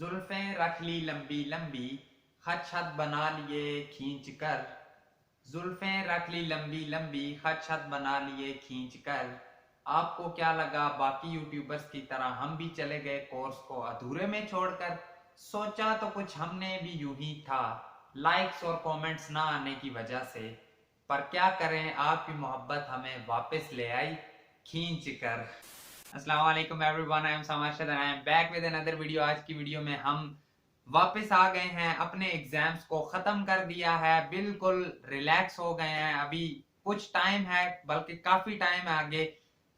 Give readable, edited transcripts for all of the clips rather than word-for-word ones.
जुल्फें रख ली लंबी लंबी, खत छत बना लिए खींच कर। जुल्फें रख ली लंबी लंबी, खत छत बना लिए खींच कर। आपको क्या लगा बाकी यूट्यूबर्स की तरह हम भी चले गए कोर्स को अधूरे में छोड़कर? सोचा तो कुछ हमने भी यूं ही था, लाइक्स और कमेंट्स ना आने की वजह से। पर क्या करें, आपकी मोहब्बत हमें वापस ले आई खींच कर। अस्सलाम वालेकुम everyone, I am Samashad and I am back with another video. आज की वीडियो में हम वापस आ गए हैं, अपने एग्जाम्स को खत्म कर दिया है, बिल्कुल रिलैक्स हो गए हैं। अभी कुछ टाइम है, बल्कि काफी टाइम है आगे,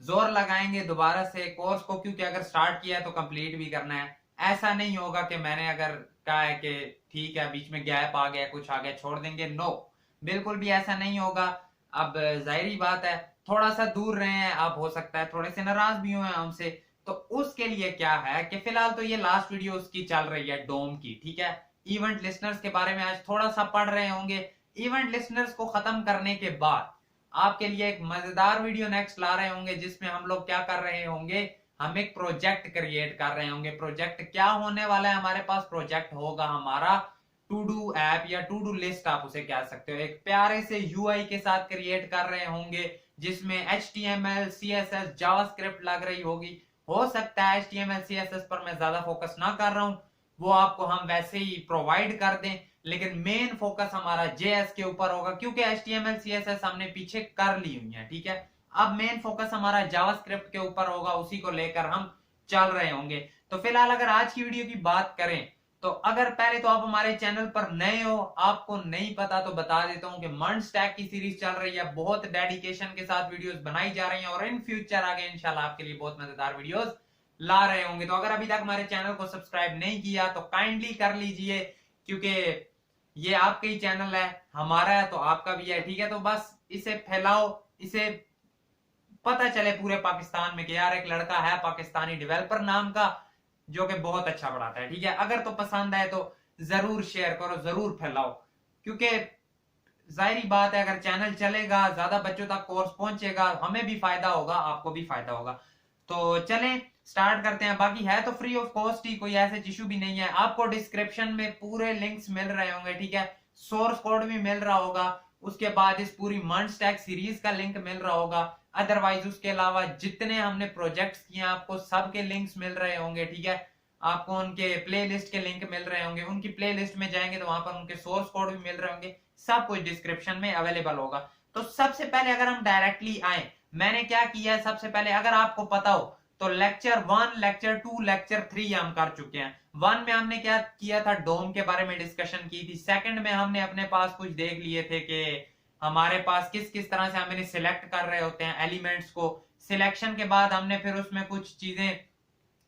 जोर लगाएंगे दोबारा से कोर्स को, क्योंकि अगर स्टार्ट किया है तो कंप्लीट भी करना है। ऐसा नहीं होगा कि मैंने अगर कहा है कि ठीक है बीच में गैप आ गया, कुछ आ गया, छोड़ देंगे। नो, बिल्कुल भी ऐसा नहीं होगा। अब जाहिर बात है, थोड़ा सा दूर रहे हैं, अब हो सकता है थोड़े से नाराज भी हुए हमसे। तो उसके लिए क्या है कि फिलहाल तो ये लास्ट वीडियो उसकी चल रही है, डोम की, ठीक है। इवेंट लिसनर्स के बारे में आज थोड़ा सा पढ़ रहे होंगे। इवेंट लिसनर्स को खत्म करने के बाद आपके लिए एक मजेदार वीडियो नेक्स्ट ला रहे होंगे, जिसमें हम लोग क्या कर रहे होंगे, हम एक प्रोजेक्ट क्रिएट कर रहे होंगे। प्रोजेक्ट क्या होने वाला है हमारे पास? प्रोजेक्ट होगा हमारा टू डू ऐप या टू डू लिस्ट, आप उसे कह सकते हो। एक प्यारे से यूआई के साथ क्रिएट कर रहे होंगे, जिसमें HTML CSS जावास्क्रिप्ट लग रही होगी। हो सकता है HTML CSS पर मैं ज्यादा फोकस ना कर रहा हूं, वो आपको हम वैसे ही प्रोवाइड कर दें, लेकिन मेन फोकस हमारा JS के ऊपर होगा, क्योंकि HTML CSS हमने पीछे कर ली हुई है, ठीक है। अब मेन फोकस हमारा जावास्क्रिप्ट के ऊपर होगा, उसी को लेकर हम चल रहे होंगे। तो फिलहाल अगर आज की वीडियो की बात करें, तो अगर पहले तो आप हमारे चैनल पर नए हो, आपको नहीं पता, तो बता देता हूं कि मर्न स्टैक की सीरीज चल रही है, बहुत डेडिकेशन के साथ वीडियोस बनाई जा रही हैं, और इन फ्यूचर आगे इंशाल्लाह आपके लिए बहुत मजेदार वीडियोस ला रहे होंगे। तो अगर अभी तक हमारे चैनल को सब्सक्राइब नहीं किया तो काइंडली कर लीजिए, क्योंकि ये आपका ही चैनल है, हमारा है तो आपका भी है, ठीक है। तो बस इसे फैलाओ, इसे पता चले पूरे पाकिस्तान में कि यार एक लड़का है पाकिस्तानी डेवलपर नाम का, जो कि बहुत अच्छा पढ़ाता है, ठीक है। अगर तो पसंद आए तो जरूर शेयर करो, जरूर फैलाओ, क्योंकि जाहिर बात है अगर चैनल चलेगा, ज्यादा बच्चों तक कोर्स पहुंचेगा, हमें भी फायदा होगा, आपको भी फायदा होगा। तो चलें स्टार्ट करते हैं। बाकी है तो फ्री ऑफ कॉस्ट ही, कोई ऐसे इशू भी नहीं है। आपको डिस्क्रिप्शन में पूरे लिंक्स मिल रहे होंगे, ठीक है। सोर्स कोड भी मिल रहा होगा, उसके बाद इस पूरी मर्न स्टैक सीरीज का लिंक मिल रहा होगा। अदरवाइज उसके अलावा जितने हमने प्रोजेक्ट्स किए आपको सबके लिंक्स मिल रहे होंगे, ठीक है। आपको उनके प्लेलिस्ट के लिंक मिल रहे होंगे, उनकी प्लेलिस्ट में जाएंगे तो वहां पर उनके सोर्स कोड भी मिल रहे होंगे, सब कुछ डिस्क्रिप्शन में अवेलेबल होगा। तो सबसे पहले अगर हम डायरेक्टली आए, मैंने क्या किया है, सबसे पहले अगर आपको पता हो तो लेक्चर 1, लेक्चर 2, लेक्चर 3 हम कर चुके हैं। 1 में हमने क्या किया था, डोम के बारे में डिस्कशन की थी। सेकंड में हमने अपने पास कुछ देख लिए थे कि हमारे पास किस किस तरह से हमें सिलेक्ट कर रहे होते हैं एलिमेंट्स को। सिलेक्शन के बाद हमने फिर उसमें कुछ चीजें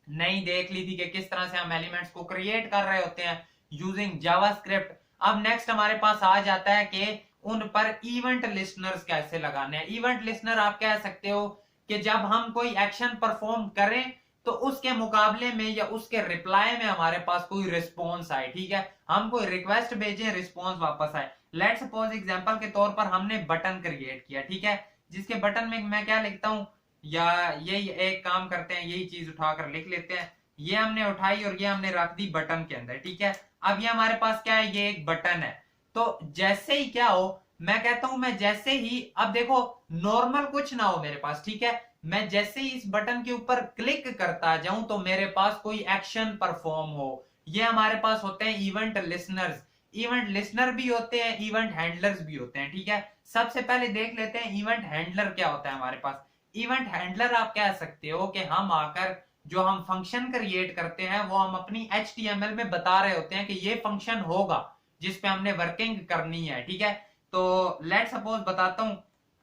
नई देख ली थी कि किस तरह से हम एलिमेंट्स को क्रिएट कर रहे होते हैं यूजिंग जावास्क्रिप्ट। अब नेक्स्ट हमारे पास आ जाता है कि उन पर इवेंट लिस्टनर्स कैसे लगाने हैं। इवेंट लिस्टनर आप कह सकते हो कि जब हम कोई एक्शन परफॉर्म करें तो उसके मुकाबले में या उसके रिप्लाई में हमारे पास कोई रिस्पॉन्स आए, ठीक है। हम कोई रिक्वेस्ट भेजें, रिस्पॉन्स वापस आए। लेट सपोज एग्जांपल के तौर पर हमने बटन क्रिएट किया, ठीक है, जिसके बटन में मैं क्या लिखता हूं, या यही एक काम करते हैं, यही चीज उठाकर लिख लेते हैं। ये हमने उठाई और ये हमने रख दी बटन के अंदर, ठीक है। अब ये हमारे पास क्या है, ये एक बटन है। तो जैसे ही क्या हो, मैं कहता हूं, मैं जैसे ही, अब देखो नॉर्मल कुछ ना हो मेरे पास, ठीक है, मैं जैसे ही इस बटन के ऊपर क्लिक करता जाऊं तो मेरे पास कोई एक्शन परफॉर्म हो। ये हमारे पास होते हैं इवेंट लिसनर्स। इवेंट लिसनर भी होते हैं, इवेंट हैंडलर्स भी होते हैं, ठीक है। सबसे पहले देख लेते हैं इवेंट हैंडलर क्या होता है हमारे पास। इवेंट हैंडलर आप कह सकते हो कि हम आकर जो हम फंक्शन क्रिएट करते हैं वो हम अपनी HTML में बता रहे होते हैं कि ये फंक्शन होगा जिसपे हमने वर्किंग करनी है, ठीक है। तो लेट सपोज बताता हूं,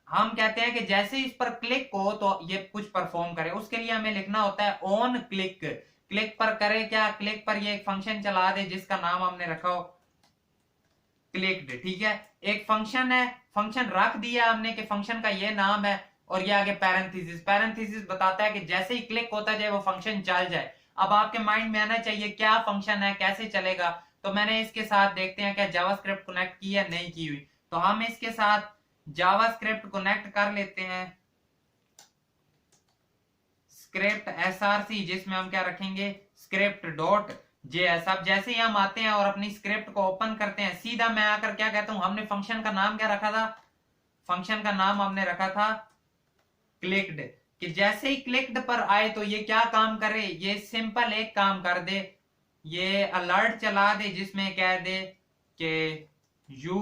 हम कहते हैं कि जैसे इस पर क्लिक हो तो ये कुछ परफॉर्म करे। उसके लिए हमें लिखना होता है ऑन क्लिक। क्लिक पर करे क्या, क्लिक पर ये एक फंक्शन चला दे जिसका नाम हमने रखा हो क्लिक्ड, ठीक है। एक फंक्शन है, फंक्शन रख दिया हमने कि फंक्शन का ये नाम है, और ये आगे पैरेंथेसिस। पैरेंथेसिस बताता है कि जैसे ही क्लिक होता जाए वो फंक्शन चल जाए। अब आपके माइंड में आना चाहिए क्या फंक्शन है, कैसे चलेगा। तो मैंने इसके साथ देखते हैं क्या जावास्क्रिप्ट कनेक्ट की या नहीं की हुई। तो हम इसके साथ जावास्क्रिप्ट कनेक्ट कर लेते हैं, स्क्रिप्ट SRC, जिसमें हम क्या रखेंगे, स्क्रिप्ट डॉट JS। अब जैसे ही हम आते हैं और अपनी स्क्रिप्ट को ओपन करते हैं, सीधा मैं आकर क्या कहता हूं, हमने फंक्शन का नाम क्या रखा था, फंक्शन का नाम हमने रखा था क्लिक्ड, कि जैसे ही क्लिक्ड पर आए तो ये क्या काम करे, ये सिंपल एक काम कर दे, ये अलर्ट चला दे जिसमें कह दे कि you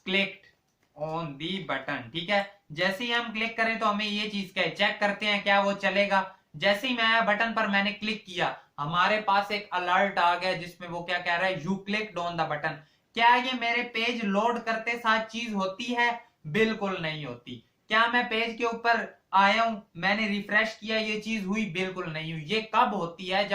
clicked on the button. ठीक है, जैसे ही हम क्लिक करें तो हमें ये चीज क्या चेक करते हैं क्या वो चलेगा। जैसे ही मैं आया बटन पर, मैंने क्लिक किया, हमारे पास एक अलर्ट आ गया जिसमें वो क्या कह रहा है, you clicked on the button. क्या ये मेरे पेज लोड करते साथ चीज होती है? बिल्कुल नहीं होती। क्या मैं पेज के ऊपर आया हूं, मैंने रिफ्रेश किया, ये चीज हुई? बिल्कुल नहीं हुई। ये कब होती है,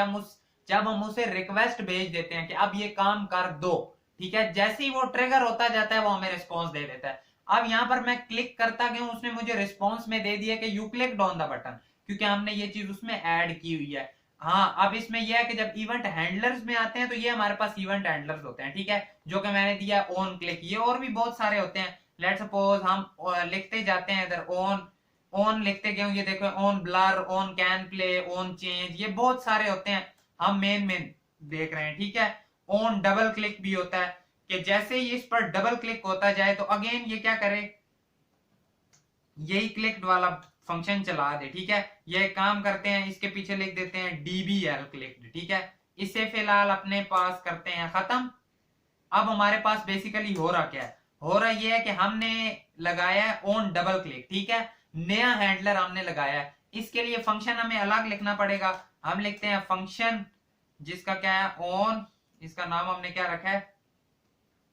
जब हम उसे रिक्वेस्ट भेज देते हैं कि अब ये काम कर दो। ठीक है, जैसे ही वो ट्रिगर होता जाता है वो हमें रिस्पॉन्स दे देता है। अब यहां पर मैं क्लिक करता गया, उसने मुझे रिस्पॉन्स में दे दिया कि you clicked on the button, क्योंकि हमने ये चीज उसमें ऐड की हुई है। हाँ, अब इसमें यह है कि जब इवेंट हैंडलर्स में आते हैं तो ये हमारे पास इवेंट हैंडलर्स होते हैं। ठीक है, जो कि मैंने दिया ऑन क्लिक, ये और भी बहुत सारे होते हैं। लेट सपोज हम लिखते जाते हैं इधर, ऑन ऑन लिखते गए, ये देखो, on blur, on can play, on change, ये बहुत सारे होते हैं, हम मेन मेन देख रहे हैं। ठीक है, ऑन डबल क्लिक भी होता है, कि जैसे ही इस पर डबल क्लिक होता जाए तो अगेन ये क्या करे, यही क्लिक्ड वाला फंक्शन चला दे। ठीक है, ये काम करते हैं, इसके पीछे लिख देते हैं dbl क्लिक्ड। ठीक है, इसे फिलहाल अपने पास करते हैं खत्म। अब हमारे पास बेसिकली हो रहा क्या है, हो रहा ये है कि हमने लगाया है ऑन डबल क्लिक। ठीक है, नया हैंडलर हमने लगाया है, इसके लिए फंक्शन हमें अलग लिखना पड़ेगा। हम लिखते हैं फंक्शन जिसका क्या है ऑन, इसका नाम हमने क्या रखा है,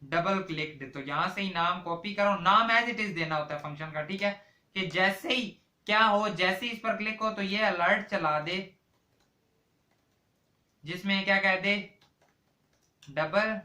डबल क्लिक्ड। तो यहां से ही नाम कॉपी करो, नाम एज इट इज देना होता है फंक्शन का। ठीक है, कि जैसे ही क्या हो, जैसे ही इस पर क्लिक हो तो ये अलर्ट चला दे जिसमें क्या कह दे, डबल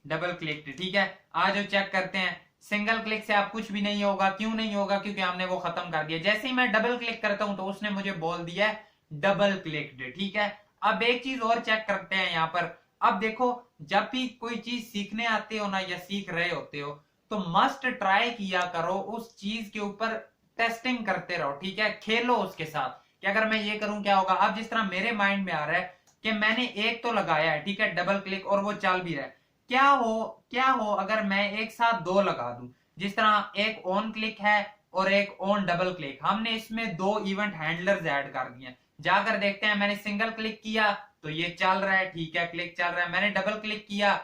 डबल क्लिक। ठीक है, आज जो चेक करते हैं, सिंगल क्लिक से आप कुछ भी नहीं होगा। क्यों नहीं होगा? क्योंकि हमने वो खत्म कर दिया। जैसे ही मैं डबल क्लिक करता हूं तो उसने मुझे बोल दिया डबल क्लिक्ड। ठीक है, अब एक चीज और चेक करते हैं यहां पर। अब देखो, जब भी कोई चीज सीखने आते हो ना, या सीख रहे होते हो, तो मस्ट ट्राई किया करो उस चीज के ऊपर, टेस्टिंग करते रहो। ठीक है, खेलो उसके साथ कि अगर मैं ये करूं क्या होगा। अब जिस तरह मेरे माइंड में आ रहा है कि मैंने एक तो लगाया है, ठीक है, डबल क्लिक, और वो चल भी रहा है, क्या हो अगर मैं एक साथ दो लगा दूं। जिस तरह एक ऑन क्लिक है और एक ऑन डबल क्लिक, हमने इसमें दो इवेंट हैंडलर्स ऐड कर दिए। जाकर देखते हैं, मैंने सिंगल क्लिक किया तो ये चल रहा है, ठीक है, क्लिक चल रहा है। मैंने डबल क्लिक किया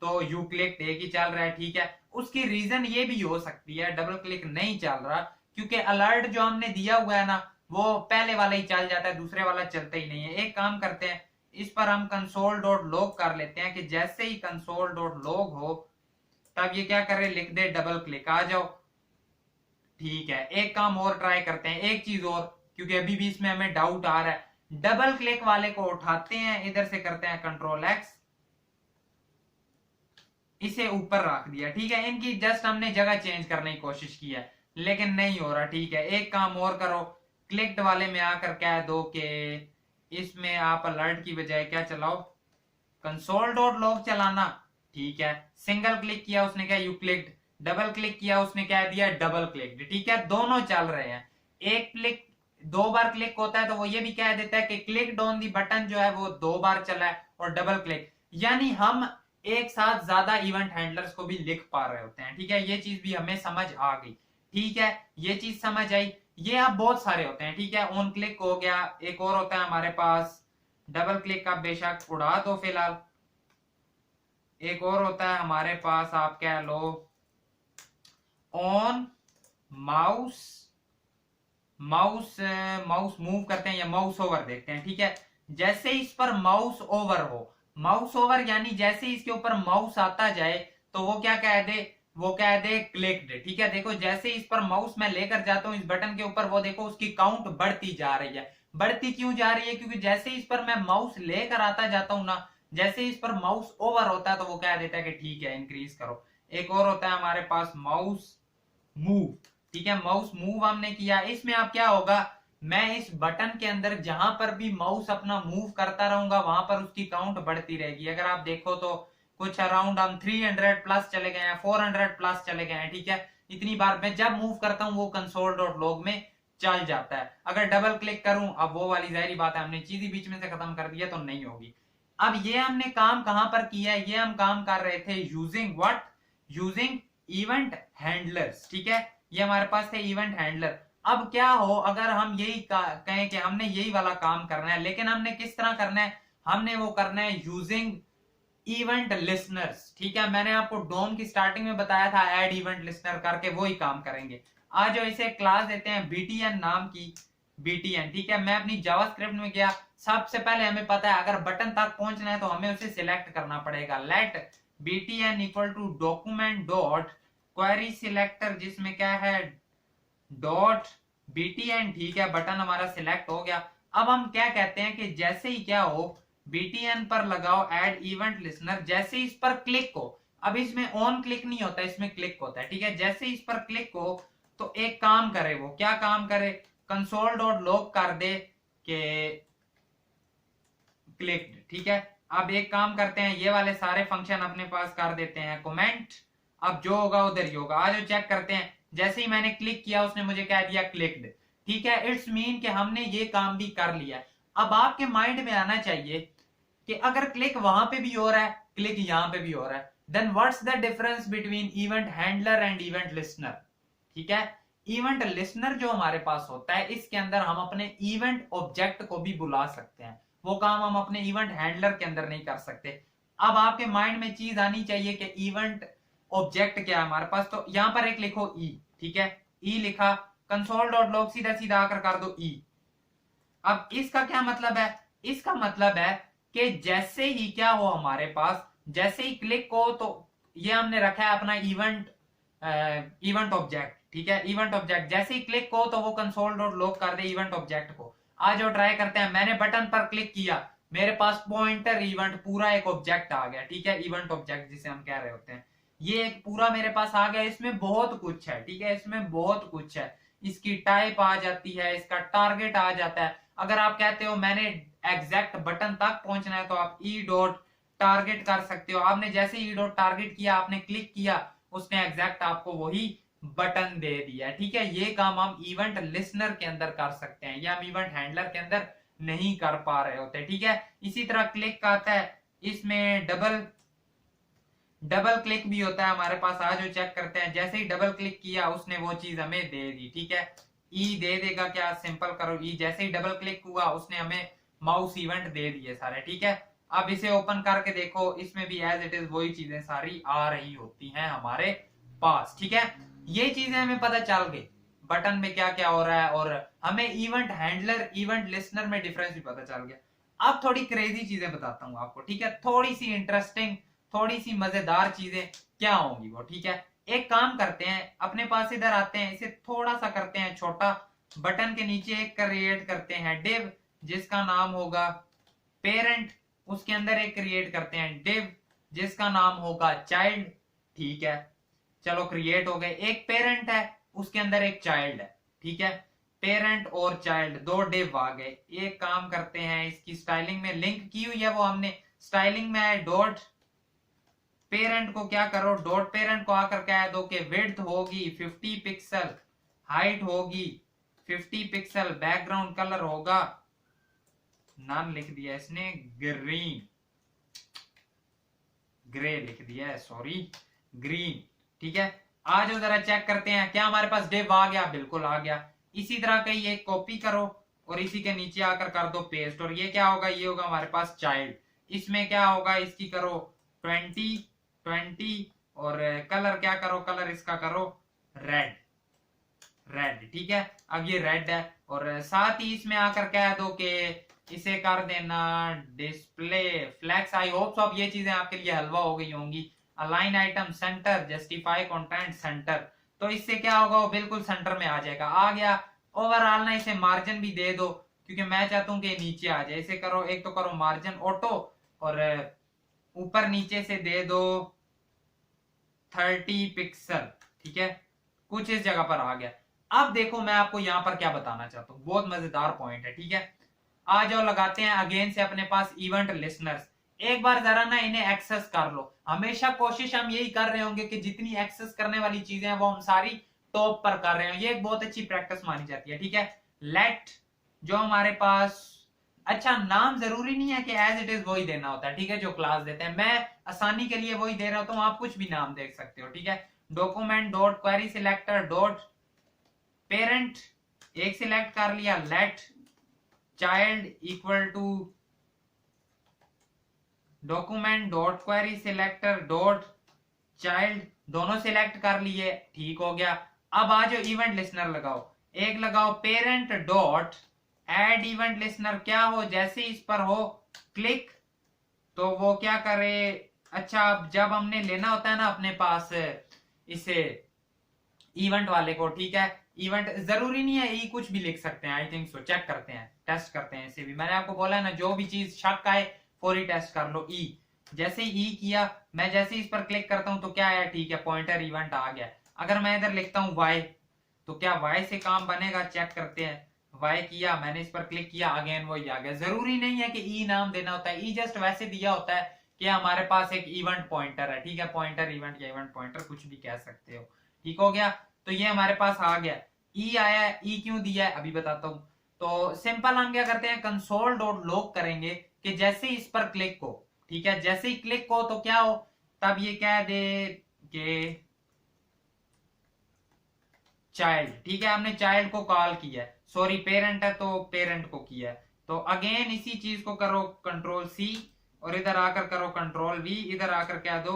तो यू क्लिक एक ही चल रहा है। ठीक है, उसकी रीजन ये भी हो सकती है डबल क्लिक नहीं चल रहा, क्योंकि अलर्ट जो हमने दिया हुआ है ना, वो पहले वाला ही चल जाता है, दूसरे वाला चलता ही नहीं है। एक काम करते हैं, इस पर हम कंसोल डॉट लॉग कर लेते हैं, कि जैसे ही कंसोल डॉट लॉग हो तब ये क्या करे, लिख दे डबल क्लिक, आ जाओ। ठीक है, एक काम और ट्राई करते हैं, एक चीज और, क्योंकि अभी भी इसमें हमें डाउट आ रहा है। डबल क्लिक वाले को उठाते हैं, इधर से करते हैं कंट्रोल एक्स, इसे ऊपर रख दिया। ठीक है, इनकी जस्ट हमने जगह चेंज करने की कोशिश की है, लेकिन नहीं हो रहा। ठीक है, एक काम और करो, क्लिक्ड वाले में आकर कह दो कि इसमें आप अलर्ट की बजाय क्या चलाओ, कंसोल डॉट लॉग चलाना। ठीक है, सिंगल क्लिक किया उसने क्या, यू क्लिक्ड, डबल क्लिक किया उसने क्या दिया, डबल क्लिक्ड। ठीक है, दोनों चल रहे हैं। एक क्लिक दो बार क्लिक होता है तो वो ये भी कह देता है कि क्लिक्ड ऑन दी बटन जो है वो दो बार चला है, और डबल क्लिक यानी हम एक साथ ज्यादा इवेंट हैंडलर्स को भी लिख पा रहे होते हैं। ठीक है, ये चीज भी हमें समझ आ गई। ठीक है, ये चीज समझ आई। ये आप बहुत सारे होते हैं। ठीक है, ऑन क्लिक हो गया, एक और होता है हमारे पास डबल क्लिक का, बेशक उड़ा दो फिलहाल। एक और होता है हमारे पास, आप कह लो on mouse, mouse mouse move करते हैं या माउस ओवर देखते हैं। ठीक है, जैसे इस पर माउस ओवर हो, माउस ओवर यानी जैसे इसके ऊपर माउस आता जाए तो वो क्या कह दे, वो कह दे क्लिक्ड। ठीक है, देखो जैसे इस पर माउस मैं लेकर जाता हूं इस बटन के ऊपर, वो देखो उसकी काउंट बढ़ती जा रही है। बढ़ती क्यों जा रही है? क्योंकि जैसे इस पर मैं माउस लेकर आता जाता हूं ना, जैसे इस पर माउस ओवर होता है तो वो कह देता है कि ठीक है इंक्रीज करो। एक और होता है हमारे पास माउस मूव। ठीक है, माउस मूव हमने किया, इसमें आप क्या होगा, मैं इस बटन के अंदर जहां पर भी माउस अपना मूव करता रहूंगा वहां पर उसकी काउंट बढ़ती रहेगी। अगर आप देखो तो कुछ अराउंड हम 300 प्लस चले गए हैं, 400 प्लस चले गए हैं। ठीक है, इतनी बार मैं जब मूव करता हूं वो कंसोल डॉट लॉग में चल जाता है। अगर डबल क्लिक करूं, अब वो वाली जाहिर बात है हमने चीज ही बीच में से खत्म कर दिया तो नहीं होगी। अब ये हमने काम कहां पर किया है, ये हम काम कर रहे थे using what, using event handlers. ठीक है, ये हमारे पास थे इवेंट हैंडलर। अब क्या हो अगर हम यही कहें कि हमने यही वाला काम करना है, लेकिन हमने किस तरह करना है, हमने वो करना है यूजिंग इवेंट लिसनर्स। ठीक है, मैंने आपको डोम की स्टार्टिंग में बताया था ऐड इवेंट लिसनर करके, वो ही काम करेंगे। आज जो इसे क्लास देते हैं बीटीएन नाम की, बीटीएन। ठीक है, मैं अपनी जावास्क्रिप्ट में गया, सबसे पहले हमें पता है अगर बटन तक पहुंचना है तो हमें उसे सिलेक्ट करना पड़ेगा। Let BTN equal to document dot query selector, जिसमें क्या है डॉट बीटीएन। ठीक है, बटन हमारा सिलेक्ट हो गया। अब हम क्या कहते हैं कि जैसे ही क्या हो बीटीएन पर लगाओ ऐड इवेंट लिसनर, जैसे ही इस पर क्लिक हो, अब इसमें ऑन क्लिक नहीं होता, इसमें क्लिक होता है। ठीक है, जैसे ही इस पर क्लिक हो तो एक काम करे, वो क्या काम करे, कंसोल डॉट लॉग कर दे के क्लिक्ड। ठीक है, अब एक काम करते हैं, ये वाले सारे फंक्शन अपने पास कर देते हैं कमेंट। अब जो होगा उधर ही होगा। आज चेक करते हैं, जैसे ही मैंने क्लिक किया उसने मुझे क्या दिया, क्लिक्ड। ठीक है, इट्स मीन कि हमने ये काम भी कर लिया। अब आपके माइंड में आना चाहिए कि अगर क्लिक वहां पे भी हो रहा है, क्लिक यहां पे भी हो रहा है, then what's the difference between event handler and event listener. ठीक है, इवेंट लिसनर जो हमारे पास होता है, इसके अंदर हम अपने इवेंट ऑब्जेक्ट को भी बुला सकते हैं, वो काम हम अपने इवेंट हैंडलर के अंदर नहीं कर सकते। अब आपके माइंड में चीज आनी चाहिए कि इवेंट ऑब्जेक्ट क्या है हमारे पास, तो यहां पर एक लिखो ई। ठीक है, ई लिखा, कंसोल डॉट लॉग सीधा सीधा आकर कर दो ई। अब इसका क्या मतलब है, इसका मतलब है कि जैसे ही क्या हो हमारे पास, जैसे ही क्लिक हो तो ये हमने रखा है अपना इवेंट ऑब्जेक्ट। ठीक है, इवेंट ऑब्जेक्ट जैसे ही क्लिक हो तो वो कंसोल डॉट लॉग कर दे इवेंट ऑब्जेक्ट को। आज और ट्राई करते हैं, मैंने बटन पर क्लिक किया, मेरे पास पॉइंटर इवेंट पूरा एक ऑब्जेक्ट आ गया। ठीक है, इवेंट ऑब्जेक्ट जिसे हम कह रहे होते हैं, ये एक पूरा मेरे पास आ गया। इसमें बहुत कुछ है। ठीक है, इसमें बहुत कुछ है, इसकी टाइप आ जाती है, इसका टारगेट आ जाता है। अगर आप कहते हो मैंने एग्जैक्ट बटन तक पहुंचना है तो आप ई डॉट टारगेट कर सकते हो। आपने जैसे ई डॉट टारगेट किया, आपने क्लिक किया, उसने एग्जैक्ट आपको वही बटन दे दिया। ठीक है, ये काम हम इवेंट लिसनर के अंदर कर सकते हैं, या हम इवेंट हैंडलर के अंदर नहीं कर पा रहे होते। ठीक है, इसी तरह क्लिक आता है, इसमें डबल क्लिक भी होता है हमारे पास। आज जो चेक करते हैं, जैसे ही डबल क्लिक किया उसने वो चीज हमें दे दी। ठीक है, ई दे देगा, क्या सिंपल करो ई, जैसे ही डबल क्लिक हुआ उसने हमें माउस इवेंट दे दिए सारे। ठीक है, अब इसे ओपन करके देखो, इसमें भी एज इट इज वही चीजें सारी आ रही होती हैं हमारे पास। ठीक है, ये चीजें हमें पता चल गई बटन में क्या क्या हो रहा है, और हमें इवेंट हैंडलर इवेंट लिसनर में डिफरेंस भी पता चल गया। अब थोड़ी क्रेजी चीजें बताता हूँ आपको। ठीक है, थोड़ी सी इंटरेस्टिंग, थोड़ी सी मजेदार चीजें क्या होंगी वो। ठीक है, एक काम करते हैं, अपने पास इधर आते हैं, इसे थोड़ा सा करते हैं छोटा, बटन के नीचे एक क्रिएट करते हैं डिव जिसका नाम होगा पेरेंट, उसके अंदर एक क्रिएट करते हैं डिव जिसका नाम होगा चाइल्ड। ठीक है, चलो क्रिएट हो गए, एक पेरेंट है उसके अंदर एक चाइल्ड है। ठीक है, पेरेंट और चाइल्ड दो डिव आ गए। एक काम करते हैं, इसकी स्टाइलिंग में लिंक की हुई है वो हमने, स्टाइलिंग में है डॉट पेरेंट को क्या करो, डॉट पेरेंट को आकर कह दो कि विड्थ होगी 50 पिक्सल, हाइट होगी 50 पिक्सल, बैकग्राउंड कलर होगा, नन लिख दिया इसने, ग्रीन, ग्रे लिख दिया है, सॉरी ग्रीन। ठीक है, आज जरा चेक करते हैं, क्या हमारे पास डिव आ गया, बिल्कुल आ गया। इसी तरह का ये कॉपी करो और इसी के नीचे आकर कर दो पेस्ट, और ये क्या होगा, ये होगा हमारे पास चाइल्ड। इसमें क्या होगा, इसकी करो 20 और कलर क्या करो, कलर इसका करो रेड, रेड। ठीक है, अब ये रेड है, और साथ ही इसमें आकर कह दो कि इसे कर देना display flex. I hope so अब ये चीजें आपके लिए हलवा हो गई होंगी। Align item center, justify content center, तो इससे क्या होगा, वो बिल्कुल सेंटर में आ जाएगा। आ गया। ओवरऑल ना इसे मार्जिन भी दे दो, क्योंकि मैं चाहता हूं कि नीचे आ जाए। इसे करो, एक तो करो मार्जिन ऑटो, और ऊपर नीचे से दे दो 30 पिक्सल। ठीक है, कुछ इस जगह पर आ गया। अब देखो मैं आपको यहां पर क्या बताना चाहता हूं, बहुत मजेदार पॉइंट है। ठीक है, आ जाओ लगाते हैं अगेन से अपने पास इवेंट लिसनर्स। एक बार जरा ना इन्हें एक्सेस कर लो। हमेशा कोशिश हम यही कर रहे होंगे कि जितनी एक्सेस करने वाली चीजें हैं वो हम सारी टॉप पर कर रहे हो, ये एक बहुत अच्छी प्रैक्टिस मानी जाती है, ठीक है। लेट जो हमारे पास, अच्छा नाम जरूरी नहीं है कि एज इट इज वही देना होता है, ठीक है, जो क्लास देते हैं, मैं आसानी के लिए वही दे रहा हूं, आप कुछ भी नाम देख सकते हो, ठीक है। Document dot query selector dot parent, एक सिलेक्ट कर लिया, let child equal to document dot query selector dot child, दोनों सिलेक्ट कर लिए, ठीक हो गया। अब आ जाओ इवेंट लिसनर लगाओ, एक लगाओ parent dot add event listener, क्या हो जैसे इस पर हो क्लिक तो वो क्या करे, अच्छा जब हमने लेना होता है ना अपने पास इसे इवेंट वाले को, ठीक है, इवेंट जरूरी नहीं है ई कुछ भी लिख सकते हैं, आई थिंक सो, चेक करते हैं, टेस्ट करते हैं, इसे भी मैंने आपको बोला है ना, जो भी चीज शक आए फौरी टेस्ट कर लो। ई जैसे ई किया, मैं जैसे इस पर क्लिक करता हूं तो क्या है, ठीक है, पॉइंटर इवेंट आ गया। अगर मैं इधर लिखता हूं वाई, तो क्या वाई से काम बनेगा, चेक करते हैं। वाई किया, मैंने इस पर क्लिक किया, अगेन वही आ गया। जरूरी नहीं है कि ई नाम देना होता है, ई जस्ट वैसे दिया होता है कि हमारे पास एक इवेंट पॉइंटर है, ठीक है, पॉइंटर इवेंट या इवेंट पॉइंटर कुछ भी कह सकते हो, ठीक हो गया। तो ये हमारे पास आ गया, ई आया है, ई क्यों दिया है अभी बताता हूं। तो सिंपल हम क्या करते हैं, कंसोल डॉट लॉग करेंगे कि जैसे इस पर क्लिक हो, ठीक है, जैसे ही क्लिक हो तो क्या हो, तब ये कह दे कि चाइल्ड, ठीक है, हमने चाइल्ड को कॉल किया है, सॉरी पेरेंट है तो पेरेंट को किया है। तो अगेन इसी चीज को करो कंट्रोल सी और इधर आकर करो कंट्रोल वी, इधर आकर कह दो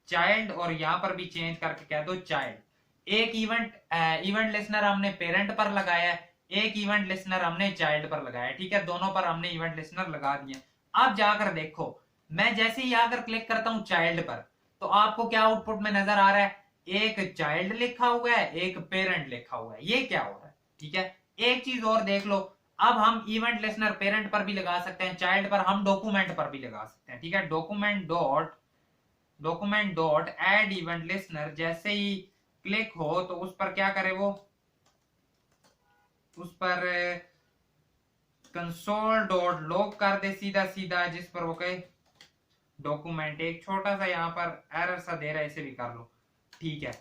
चाइल्ड और यहां पर भी चेंज करके कह दो चाइल्ड। एक इवेंट लिसनर हमने पेरेंट पर लगाया है, एक इवेंट लिसनर हमने चाइल्ड पर लगाया है, ठीक है, दोनों पर हमने इवेंट लिसनर लगा दिए। अब जाकर देखो, मैं जैसे ही आकर क्लिक करता हूं चाइल्ड पर, तो आपको क्या आउटपुट में नजर आ रहा है, एक चाइल्ड लिखा हुआ है, एक पेरेंट लिखा हुआ है, ये क्या हो रहा है, ठीक है। एक चीज और देख लो, अब हम इवेंट लिसनर पेरेंट पर भी लगा सकते हैं, चाइल्ड पर हम डॉक्यूमेंट पर भी लगा सकते हैं, ठीक है। Document dot add event listener, जैसे ही क्लिक हो तो उस पर क्या करे, वो उस पर कंसोल डॉट लॉग कर दे सीधा सीधा, जिस पर वो कहे डॉक्यूमेंट, एक छोटा सा यहाँ पर एरर सा दे रहा है, इसे भी कर लो, ठीक है।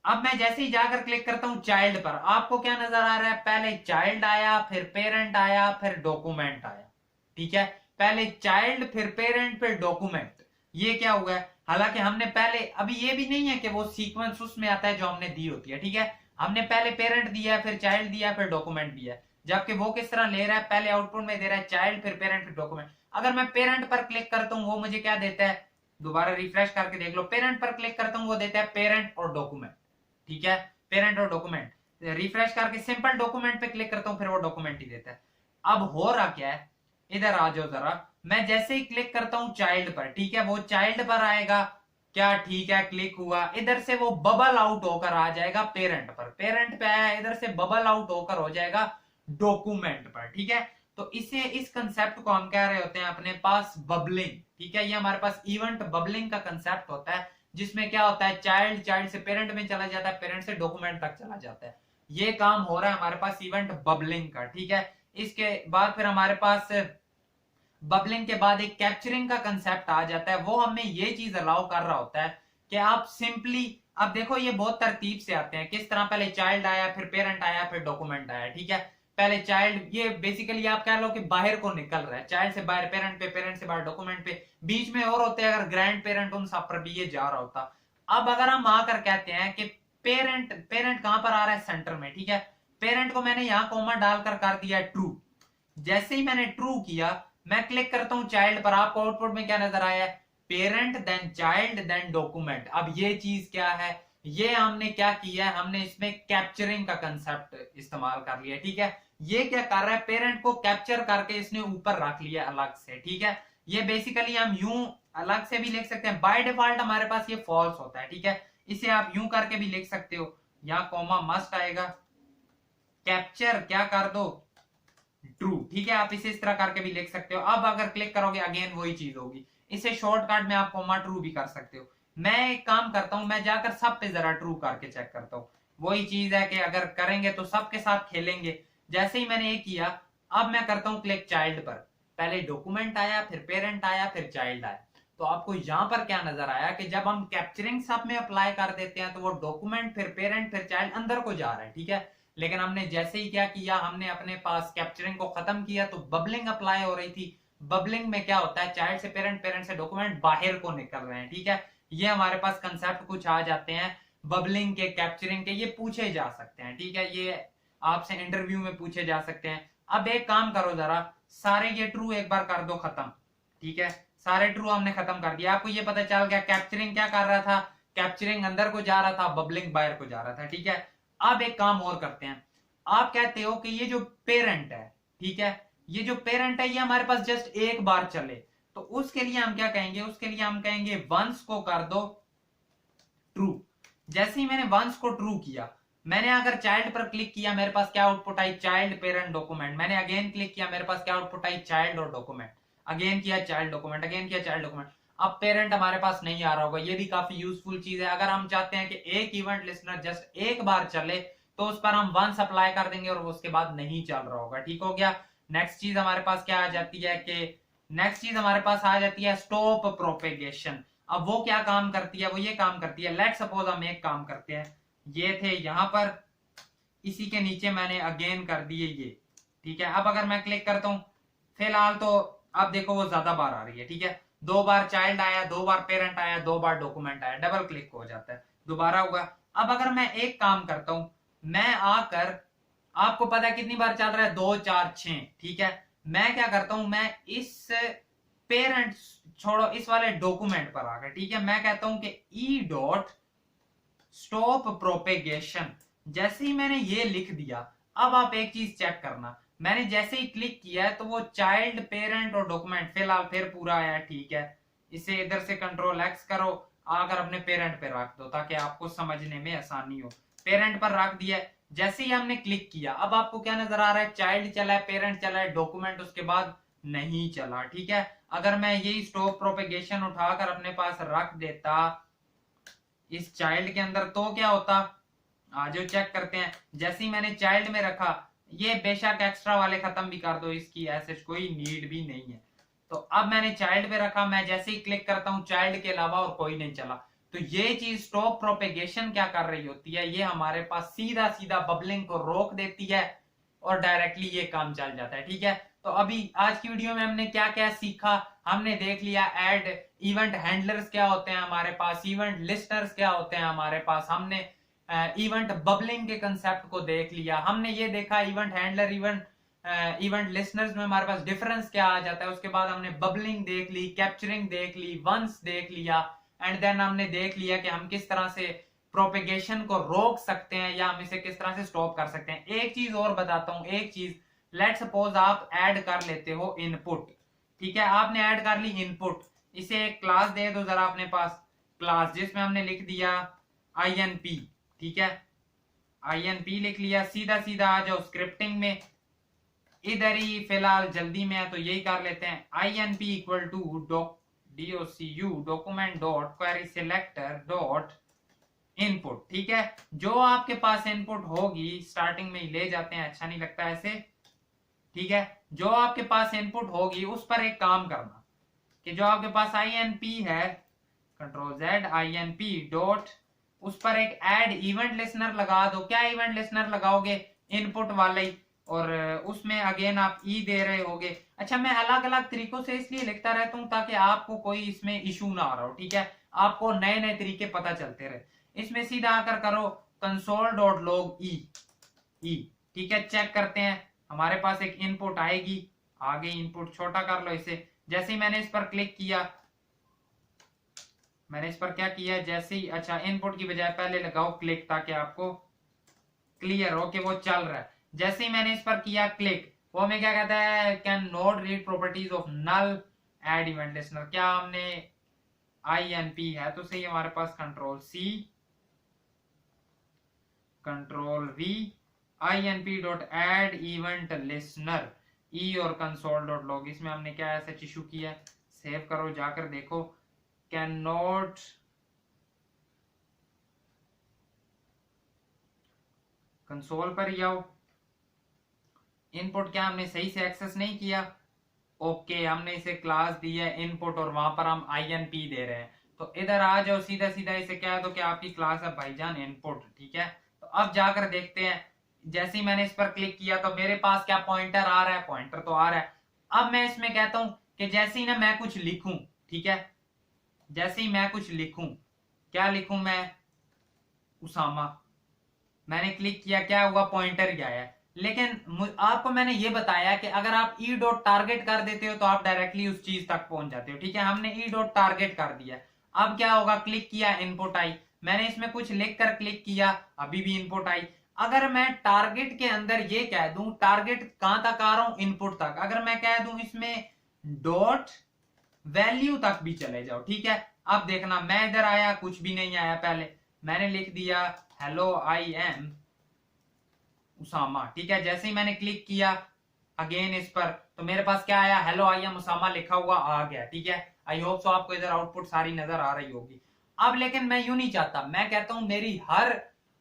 अब मैं जैसे ही जाकर क्लिक करता हूं चाइल्ड पर, आपको क्या नजर आ रहा है, पहले चाइल्ड आया, फिर पेरेंट आया, फिर डॉक्यूमेंट आया, ठीक है, पहले चाइल्ड फिर पेरेंट फिर डॉक्यूमेंट, ये क्या हुआ है। हालांकि हमने पहले, अभी ये भी नहीं है कि वो सीक्वेंस उसमें आता है जो हमने दी होती है, ठीक है, हमने पहले पेरेंट दिया है, फिर चाइल्ड दिया, फिर डॉक्यूमेंट दिया, जबकि वो किस तरह ले रहा है, पहले आउटपुट में दे रहा है चाइल्ड फिर पेरेंट फिर डॉक्यूमेंट। अगर मैं पेरेंट पर क्लिक करता हूं वो मुझे क्या देता है, दोबारा रिफ्रेश करके देख लो, पेरेंट पर क्लिक करता हूं वो देता है पेरेंट और डॉक्यूमेंट, ठीक है, पेरेंट और डॉक्यूमेंट। रिफ्रेश करके सिंपल डॉक्यूमेंट पे क्लिक करता हूं फिर वो डॉक्यूमेंट ही देता है। अब हो रहा क्या है, इधर आ जाओ जरा, मैं जैसे ही क्लिक करता हूं चाइल्ड पर, ठीक है, वो चाइल्ड पर आएगा, क्या ठीक है, क्लिक हुआ, इधर से वो बबल आउट होकर आ जाएगा पेरेंट पर, पेरेंट पे आया, इधर से बबल आउट होकर हो जाएगा डॉक्यूमेंट पर, ठीक है। तो इसे, इस कंसेप्ट को हम कह रहे होते हैं अपने पास बबलिंग, ठीक है, ये हमारे पास इवेंट बबलिंग का कंसेप्ट होता है, जिसमें क्या होता है, चाइल्ड से पेरेंट में चला जाता है, पेरेंट से डॉक्यूमेंट तक चला जाता है, ये काम हो रहा है हमारे पास इवेंट बबलिंग का, ठीक है। इसके बाद फिर हमारे पास बबलिंग के बाद एक कैप्चरिंग का कंसेप्ट आ जाता है, वो हमें ये चीज अलाउ कर रहा होता है कि आप सिंपली, अब देखो ये बहुत तरतीब से आते हैं, किस तरह, पहले चाइल्ड आया, फिर पेरेंट आया, फिर डॉक्यूमेंट आया, ठीक है, पहले चाइल्ड, ये बेसिकली आप कह लो कि बाहर को निकल रहा है, चाइल्ड से बाहर पेरेंट पे, पेरेंट से बाहर डॉक्यूमेंट पे, बीच में और होते हैं अगर ग्रैंड पेरेंट, उन सब पर भी ये जा रहा होता। अब अगर हम आकर कहते हैं कि पेरेंट, पेरेंट कहां पर आ रहा है, सेंटर में, ठीक है, पेरेंट को मैंने यहां कॉमा डालकर कर दिया ट्रू, जैसे ही मैंने ट्रू किया, मैं क्लिक करता हूं चाइल्ड पर, आपको आउटपुट में क्या नजर आया है, parent then child then document. अब ये चीज क्या है, ये हमने क्या किया है, हमने इसमें कैप्चरिंग का कंसेप्ट इस्तेमाल कर लिया, ठीक है। ये क्या कर रहा है, पेरेंट को कैप्चर करके इसने ऊपर रख लिया अलग से, ठीक है। ये बेसिकली हम यूं अलग से भी लिख सकते हैं, बाय डिफॉल्ट हमारे पास ये फॉल्स होता है, ठीक है, इसे आप यूं करके भी लिख सकते हो, यहां कॉमा मस्ट आएगा, कैप्चर क्या कर दो, ट्रू, ठीक है, आप इसे इस तरह करके भी लिख सकते हो। अब अगर क्लिक करोगे अगेन वही चीज होगी, इसे शॉर्टकट में आप कॉमा ट्रू भी कर सकते हो। मैं एक काम करता हूं, मैं जाकर सब पे जरा ट्रू करके चेक करता हूं, वही चीज है कि अगर करेंगे तो सबके साथ खेलेंगे। जैसे ही मैंने ये किया, अब मैं करता हूं क्लिक चाइल्ड पर, पहले डॉक्यूमेंट आया, फिर पेरेंट आया, फिर चाइल्ड आया, तो आपको यहां पर क्या नजर आया कि जब हम कैप्चरिंग सब में अप्लाई कर देते हैं तो वो डॉक्यूमेंट फिर पेरेंट फिर चाइल्ड अंदर को जा रहा है, ठीक है। लेकिन हमने जैसे ही क्या किया, हमने अपने पास कैप्चरिंग को खत्म किया तो बबलिंग अप्लाई हो रही थी। बबलिंग में क्या होता है, चाइल्ड से पेरेंट, पेरेंट से डॉक्यूमेंट बाहर को निकल रहे हैं, ठीक है। ये हमारे पास कंसेप्ट कुछ आ जाते हैं बबलिंग के, कैप्चरिंग के, ये पूछे जा सकते हैं, ठीक है। ये आपसे इंटरव्यू में पूछे जा सकते हैं। अब एक काम करो जरा, सारे ये ट्रू एक बार कर दो खत्म, ठीक है। सारे ट्रू हमने खत्म कर दिया। आपको ये पता चल गया कैप्चरिंग क्या कर रहा था, कैप्चरिंग अंदर को जा रहा था, बबलिंग बाहर को जा रहा था, ठीक है। अब एक काम और करते हैं। आप कहते हो कि ये जो पेरेंट है, ठीक है, ये जो पेरेंट है ये हमारे पास जस्ट एक बार चले, तो उसके लिए हम क्या कहेंगे, उसके लिए हम कहेंगे वंस को कर दो ट्रू। जैसे ही मैंने वंस को ट्रू किया, मैंने अगर चाइल्ड पर क्लिक किया, मेरे पास क्या output I, child parent document. मैंने अगेन क्लिक किया, मेरे पास क्या आउटपुट आई, चाइल्ड और डॉक्यूमेंट। अगेन किया चाइल्ड डॉक्यूमेंट, अगेन किया चाइल्ड डॉक्यूमेंट। अब पेरेंट हमारे पास नहीं आ रहा होगा, ये भी काफी यूजफुल चीज है। अगर हम चाहते हैं कि एक इवेंट लिस्नर जस्ट एक बार चले तो उस पर हम वंस अप्लाई कर देंगे और उसके बाद नहीं चल रहा होगा, ठीक हो गया। नेक्स्ट चीज हमारे पास क्या आ जाती है कि नेक्स्ट चीज हमारे पास आ जाती है स्टॉप प्रोपेगेशन। अब वो क्या काम करती है, वो ये काम करती है, लेट सपोज हम एक काम करते हैं, ये थे यहां पर, इसी के नीचे मैंने अगेन कर दिए ये, ठीक है। अब अगर मैं क्लिक करता हूं, फिलहाल तो अब देखो वो ज्यादा बार आ रही है, ठीक है। 2 बार चाइल्ड आया, 2 बार पेरेंट आया, 2 बार डॉक्यूमेंट आया, डबल क्लिक हो जाता है, दोबारा हुआ। अब अगर मैं एक काम करता हूं, मैं आकर, आपको पता है कितनी बार चल रहा है, 2 4 6, ठीक है। मैं क्या करता हूं, मैं इस पेरेंट छोड़ो, इस वाले डॉक्यूमेंट पर आकर, ठीक है, मैं कहता हूं कि ई डॉट स्टॉप प्रोपेगेशन। जैसे ही मैंने ये लिख दिया, अब आप एक चीज चेक करना, मैंने जैसे ही क्लिक किया है तो वो चाइल्ड पेरेंट और डॉक्यूमेंट फिलहाल फिर पूरा आया, ठीक है। इसे इधर से कंट्रोल एक्स करो, आकर अपने पेरेंट पे रख दो ताकि आपको समझने में आसानी हो। पेरेंट पर रख दिया, जैसे ही हमने क्लिक किया, अब आपको क्या नजर आ रहा है, चाइल्ड चला है, पेरेंट चला है, डॉक्यूमेंट उसके बाद नहीं चला, ठीक है। अगर मैं यही स्टॉप प्रोपेगेशन उठाकर अपने पास रख देता इस चाइल्ड के अंदर तो क्या होता, जो चेक करते हैं। जैसे ही मैंने चाइल्ड में रखा, ये बेशक एक्स्ट्रा वाले खत्म भी कर दो, इसकी ऐसे कोई नीड भी नहीं है। तो अब मैंने चाइल्ड पे रखा, मैं जैसे ही क्लिक करता हूं चाइल्ड के अलावा और कोई नहीं चला। तो ये चीज स्टॉप प्रोपेगेशन क्या कर रही होती है, ये हमारे पास सीधा सीधा बबलिंग को रोक देती है और डायरेक्टली ये काम चल जाता है, ठीक है। तो अभी आज की वीडियो में हमने क्या क्या सीखा, हमने देख लिया ऐड इवेंट हैंडलर्स क्या होते हैं हमारे पास, इवेंट लिस्टर्स क्या होते हैं हमारे पास, हमने इवेंट बबलिंग के कंसेप्ट को देख लिया, हमने ये देखा इवेंट हैंडलर, इवेंट लिसनर्स में हमारे पास डिफरेंस क्या आ जाता है। उसके बाद हमने बबलिंग देख ली, कैप्चरिंग देख ली, वंस देख लिया, एंड देन हमने देख लिया कि हम किस तरह से प्रोपेगेशन को रोक सकते हैं या हम इसे किस तरह से स्टॉप कर सकते हैं। एक चीज और बताता हूं, एक चीज, लेट सपोज आप ऐड कर लेते हो इनपुट, ठीक है, आपने ऐड कर ली इनपुट, इसे एक क्लास दे दो जरा अपने पास, क्लास जिसमें हमने लिख दिया INP, ठीक है, INP लिख लिया। सीधा सीधा आ जाओ स्क्रिप्टिंग में, इधर ही फिलहाल जल्दी में है तो यही कर लेते हैं, INP equal to DOCU document dot query selector dot input, ठीक है। जो आपके पास इनपुट होगी, स्टार्टिंग में ही ले जाते हैं, अच्छा नहीं लगता ऐसे, ठीक है। जो आपके पास इनपुट होगी उस पर एक काम करना कि जो आपके पास INP है, कंट्रोल Z INP डॉट, उस पर एक ऐड इवेंट लिसनर लगा दो। क्या इवेंट लिसनर लगाओगे, इनपुट वाले ही, और उसमें अगेन आप ई दे रहे होगे। अच्छा, मैं अलग अलग तरीकों से इसलिए लिखता रहता हूं ताकि आपको कोई इसमें इशू ना आ रहा हो, ठीक है, आपको नए नए तरीके पता चलते रहे। इसमें सीधा आकर करो कंसोल डॉट लॉग ई, ठीक है। चेक करते हैं, हमारे पास एक इनपुट आएगी, आगे इनपुट छोटा कर लो इसे। जैसे ही मैंने इस पर क्लिक किया, मैंने इस पर क्या किया, जैसे ही, अच्छा, इनपुट की बजाय पहले लगाओ क्लिक ताकि आपको क्लियर हो कि वो चल रहा है। जैसे ही मैंने इस पर किया क्लिक, वो हमें क्या कहता है, can not read properties of null add event listener. क्या हमने INP है तो सही, हमारे पास control C control V INP dot add event listener e और कंसोल डॉट लॉग, इसमें हमने क्या ऐसा इशू किया, सेव करो जाकर देखो, कैन नॉट, कंसोल पर ही आओ, इनपुट क्या हमने सही से एक्सेस नहीं किया, ओके, हमने इसे क्लास दी है इनपुट और वहां पर हम INP दे रहे हैं। तो इधर आ जाओ, सीधा सीधा इसे कह दो कि आपकी क्लास है भाईजान इनपुट। ठीक है, तो अब जाकर देखते हैं। जैसे ही मैंने इस पर क्लिक किया तो मेरे पास क्या पॉइंटर आ रहा है, पॉइंटर तो आ रहा है। अब मैं इसमें कहता हूं कि जैसे ही ना मैं कुछ लिखूं, ठीक है, जैसे ही मैं कुछ लिखूं, क्या लिखूं मैं, उसामा। मैंने क्लिक किया, क्या हुआ, पॉइंटर गया है। लेकिन आपको मैंने ये बताया कि अगर आप ई डॉट टारगेट कर देते हो तो आप डायरेक्टली उस चीज तक पहुंच जाते हो। ठीक है, हमने ई डॉट टारगेट कर दिया। अब क्या होगा, क्लिक किया, इनपुट आई। मैंने इसमें कुछ लिख कर क्लिक किया, अभी भी इनपुट आई। अगर मैं टारगेट के अंदर ये कह दूं, टारगेट कहां तक आ रहा हूं, इनपुट तक, अगर मैं कह दूं इसमें डॉट वैल्यू तक भी चले जाओ, ठीक है। अब देखना, मैं इधर आया, कुछ भी नहीं आया। पहले मैंने लिख दिया हेलो आई एम उसामा। ठीक है, जैसे ही मैंने क्लिक किया अगेन इस पर, तो मेरे पास क्या आया, हेलो आई एम उसामा लिखा हुआ आ गया। ठीक है, आई होप सो आपको इधर आउटपुट सारी नजर आ रही होगी। अब लेकिन मैं यूं नहीं चाहता, मैं कहता हूं मेरी हर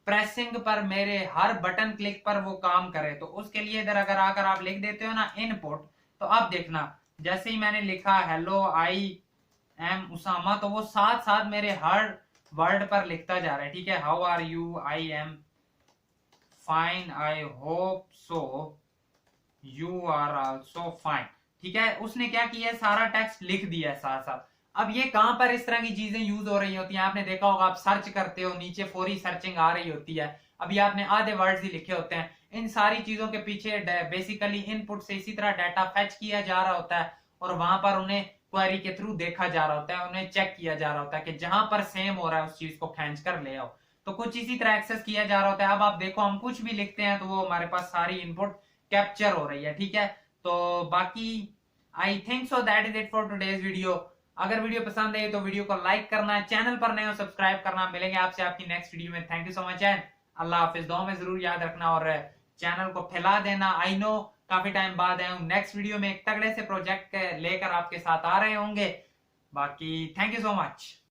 प्रेसिंग पर, मेरे हर बटन क्लिक पर वो काम करे। तो उसके लिए इधर अगर आकर आप लिख देते हो ना इनपुट, तो अब देखना, जैसे ही मैंने लिखा हेलो आई एम उसामा, तो वो साथ साथ मेरे हर वर्ड पर लिखता जा रहा है। ठीक है, how are you, I am fine, I hope so you are also fine. ठीक है, उसने क्या किया, सारा टेक्स्ट लिख दिया साथ साथ। अब ये कहां पर इस तरह की चीजें यूज हो रही होती हैं, आपने देखा होगा, आप सर्च करते हो, नीचे फौरी सर्चिंग आ रही होती है, अभी आपने आधे वर्ड्स ही लिखे होते हैं। इन सारी चीजों के पीछे बेसिकली इनपुट से इसी तरह डाटा फेच किया जा रहा होता है और वहां पर उन्हें क्वेरी के थ्रू देखा जा रहा होता है, उन्हें चेक किया जा रहा होता है कि जहां पर सेम हो रहा है उस चीज को खींच कर ले आओ। तो कुछ इसी तरह एक्सेस किया जा रहा होता है। अब आप देखो, हम कुछ भी लिखते हैं तो वो हमारे पास सारी इनपुट कैप्चर हो रही है। ठीक है, तो बाकी I think so that is it for today's video. अगर वीडियो पसंद आई तो वीडियो को लाइक करना है, चैनल पर नए हो सब्सक्राइब करना। मिलेंगे आपसे आपकी नेक्स्ट वीडियो में। Thank you so much and अल्लाह हाफिज। दुआ में जरूर याद रखना और चैनल को फैला देना। आई नो काफी टाइम बाद आया हूँ, नेक्स्ट वीडियो में एक तगड़े से प्रोजेक्ट लेकर आपके साथ आ रहे होंगे। बाकी थैंक यू सो मच।